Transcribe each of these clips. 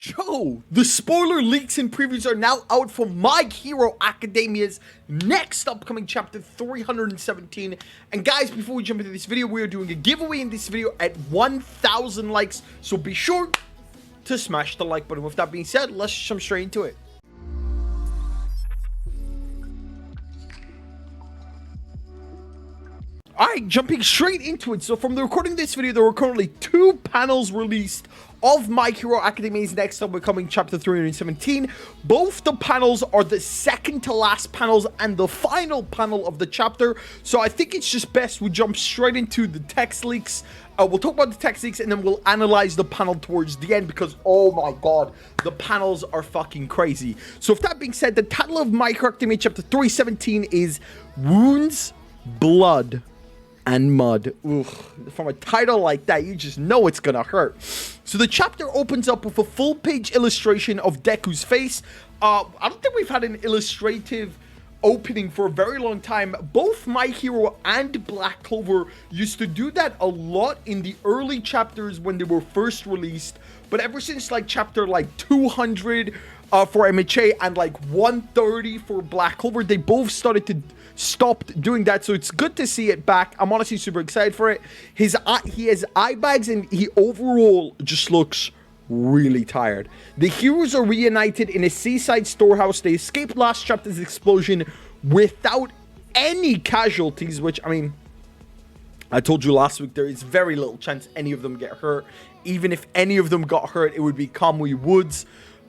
Joe, the spoiler leaks and previews are now out for My Hero Academia's next upcoming chapter 317. And guys, before we jump into this video, we are doing a giveaway in this video at 1,000 likes. So be sure to smash the like button. With that being said, let's jump straight into it. Alright, jumping straight into it. So from the recording of this video, there were currently 2 panels released of My Hero Academia's next upcoming chapter 317. Both the panels are the second to last panels and the final panel of the chapter. So I think it's just best we jump straight into the text leaks. We'll talk about the text leaks and then we'll analyze the panel towards the end because, oh my god, the panels are fucking crazy. So with that being said, the title of My Hero Academia chapter 317 is Wounds, Blood, and Mud. Ugh. From a title like that, you just know it's gonna hurt. So the chapter opens up with a full-page illustration of Deku's face. I don't think we've had an illustrative opening for a very long time. Both My Hero and Black Clover used to do that a lot in the early chapters when they were first released, but ever since like chapter like 200 for MHA and like 130 for Black Clover, they both started to stopped doing that, so it's good to see it back. I'm honestly super excited for it. He has eye bags and he overall just looks really tired. The heroes are reunited in a seaside storehouse. They escaped last chapter's explosion without any casualties, which, I mean, I told you last week, there is very little chance any of them get hurt. Even if any of them got hurt, it would be Kamui Woods,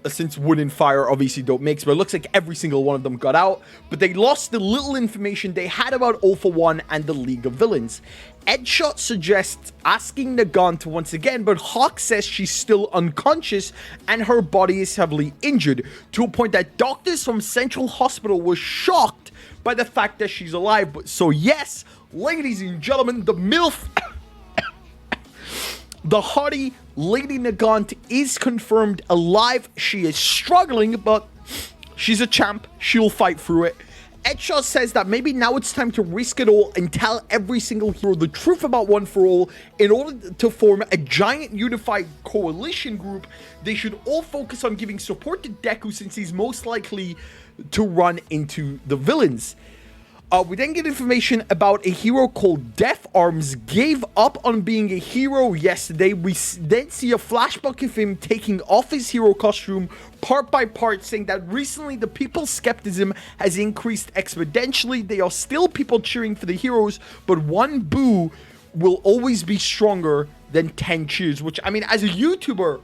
since wood and fire obviously don't mix, but it looks like every single one of them got out. But they lost the little information they had about All For One and the League of Villains. Edshot suggests asking Nagan to once again, but Hawk says she's still unconscious and her body is heavily injured, to a point that doctors from Central Hospital were shocked by the fact that she's alive. But so yes, ladies and gentlemen, the MILF the haughty Lady Nagant is confirmed alive. She is struggling, but she's a champ. She'll fight through it. Edshot says that maybe now it's time to risk it all and tell every single hero the truth about One For All. In order to form a giant unified coalition group, they should all focus on giving support to Deku since he's most likely to run into the villains. We then get information about a hero called Death Arms gave up on being a hero yesterday. We then see a flashback of him taking off his hero costume part by part, saying that recently the people's skepticism has increased exponentially. They are still people cheering for the heroes, but one boo will always be stronger than 10 cheers, which, I mean, as a YouTuber,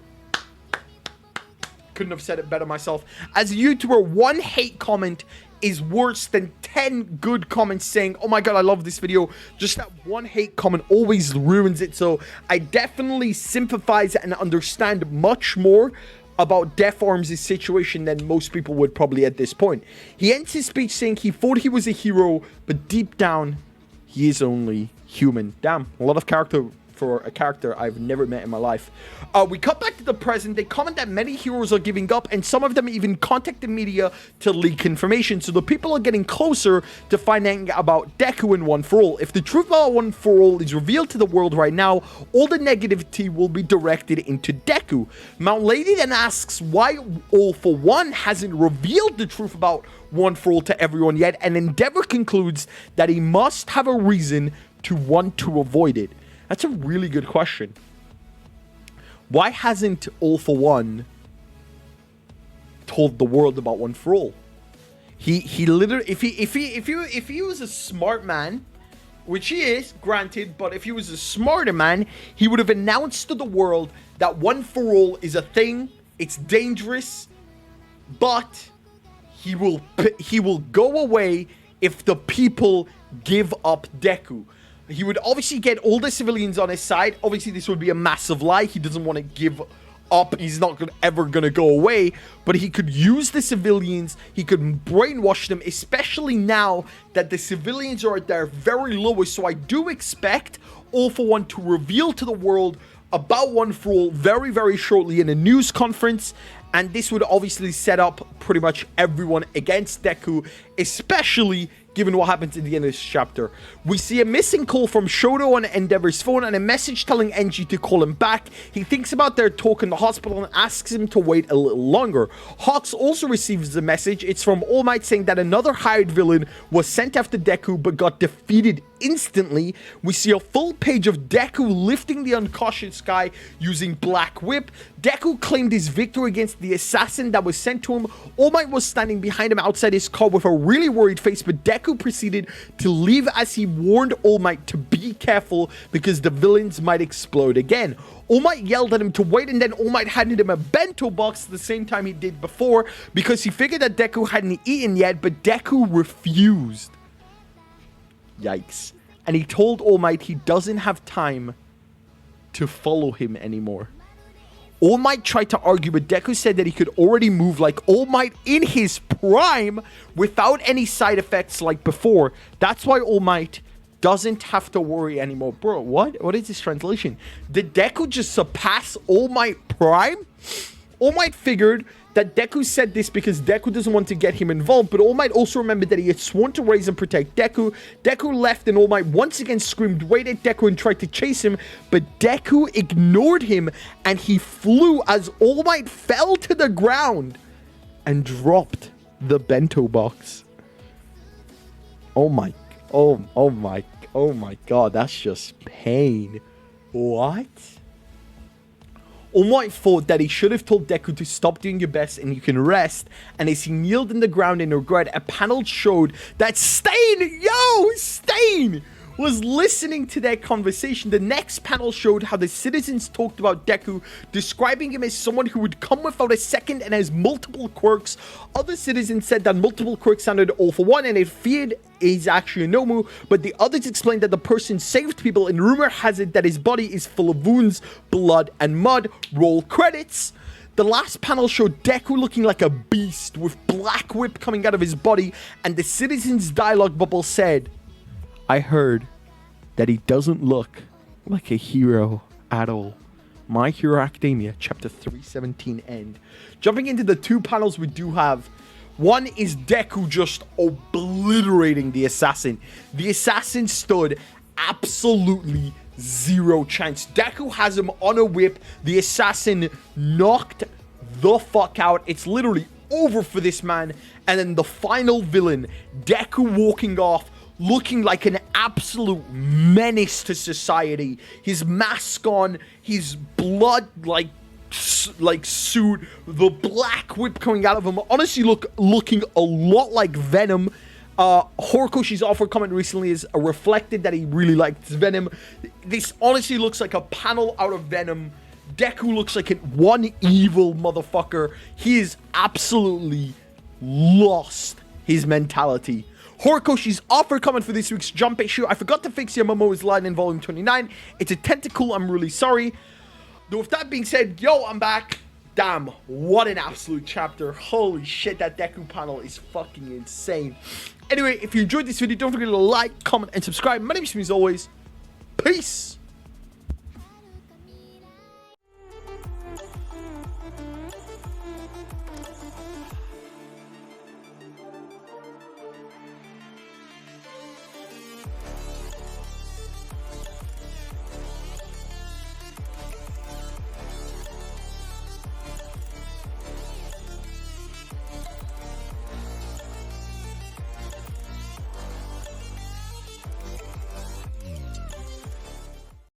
couldn't have said it better myself. As a YouTuber, one hate comment is worse than 10 good comments saying, oh my god, I love this video. Just that one hate comment always ruins it. So I definitely sympathize and understand much more about Death Arms' situation than most people would probably at this point. He ends his speech saying he thought he was a hero, but deep down, he is only human. Damn, a lot of character for a character I've never met in my life. We cut back to the present. They comment that many heroes are giving up, and some of them even contact the media to leak information. So the people are getting closer to finding out about Deku and One For All. If the truth about One For All is revealed to the world right now, all the negativity will be directed into Deku. Mount Lady then asks why All For One hasn't revealed the truth about One For All to everyone yet, and Endeavor concludes that he must have a reason to want to avoid it. That's a really good question. Why hasn't All For One told the world about One For All? He literally, if he was a smart man, which he is, granted, but if he was a smarter man, he would have announced to the world that One For All is a thing. It's dangerous, but he will go away if the people give up Deku. He would obviously get all the civilians on his side. Obviously, this would be a massive lie. He doesn't want to give up. He's not ever going to go away. But he could use the civilians. He could brainwash them, especially now that the civilians are at their very lowest. So I do expect All For One to reveal to the world about One For All very, very shortly in a news conference. And this would obviously set up pretty much everyone against Deku, especially given what happens at the end of this chapter. We see a missing call from Shoto on Endeavor's phone and a message telling Enji to call him back. He thinks about their talk in the hospital and asks him to wait a little longer. Hawks also receives the message. It's from All Might saying that another hired villain was sent after Deku but got defeated instantly. We see a full page of Deku lifting the unconscious guy using Black Whip. Deku claimed his victory against the assassin that was sent to him. All Might was standing behind him outside his car with a really worried face, but Deku proceeded to leave as he warned All Might to be careful because the villains might explode again. All Might yelled at him to wait, and then All Might handed him a bento box the same time he did before because he figured that Deku hadn't eaten yet, but Deku refused. Yikes. And he told All Might he doesn't have time to follow him anymore. All Might tried to argue, but Deku said that he could already move like All Might in his prime without any side effects like before. That's why All Might doesn't have to worry anymore. Bro, what? What is this translation? Did Deku just surpass All Might prime? All Might figured that Deku said this because Deku doesn't want to get him involved, but All Might also remembered that he had sworn to raise and protect Deku. Deku left and All Might once again screamed, "Wait!" at Deku and tried to chase him, but Deku ignored him and he flew as All Might fell to the ground and dropped the bento box. Oh my god, that's just pain. What? All Might thought that he should have told Deku to stop doing your best and you can rest, and as he kneeled in the ground in regret, a panel showed that Stain was listening to their conversation. The next panel showed how the citizens talked about Deku, describing him as someone who would come without a second and has multiple quirks. Other citizens said that multiple quirks sounded all for one and they feared is actually a Nomu, but the others explained that the person saved people, and rumor has it that his body is full of wounds, blood, and mud. Roll credits. The last panel showed Deku looking like a beast with Black Whip coming out of his body, and the citizens' dialogue bubble said, "I heard that he doesn't look like a hero at all." My Hero Academia, chapter 317 end. Jumping into the two panels we do have. One is Deku just obliterating the assassin. The assassin stood absolutely zero chance. Deku has him on a whip. The assassin knocked the fuck out. It's literally over for this man. And then the final villain, Deku walking off, looking like an absolute menace to society. His mask on, his blood like suit, the Black Whip coming out of him, honestly looking a lot like Venom. Horikoshi's offer comment recently is reflected that he really liked Venom. This honestly looks like a panel out of Venom. Deku looks like one evil motherfucker. He is absolutely lost his mentality. Horikoshi's offer comment for this week's Jump issue. I forgot to fix Yamamoto's line in volume 29. It's a tentacle. I'm really sorry. Though with that being said, yo, I'm back. Damn, what an absolute chapter. Holy shit, that Deku panel is fucking insane. Anyway, if you enjoyed this video, don't forget to like, comment, and subscribe. My name is Shmi as always. Peace.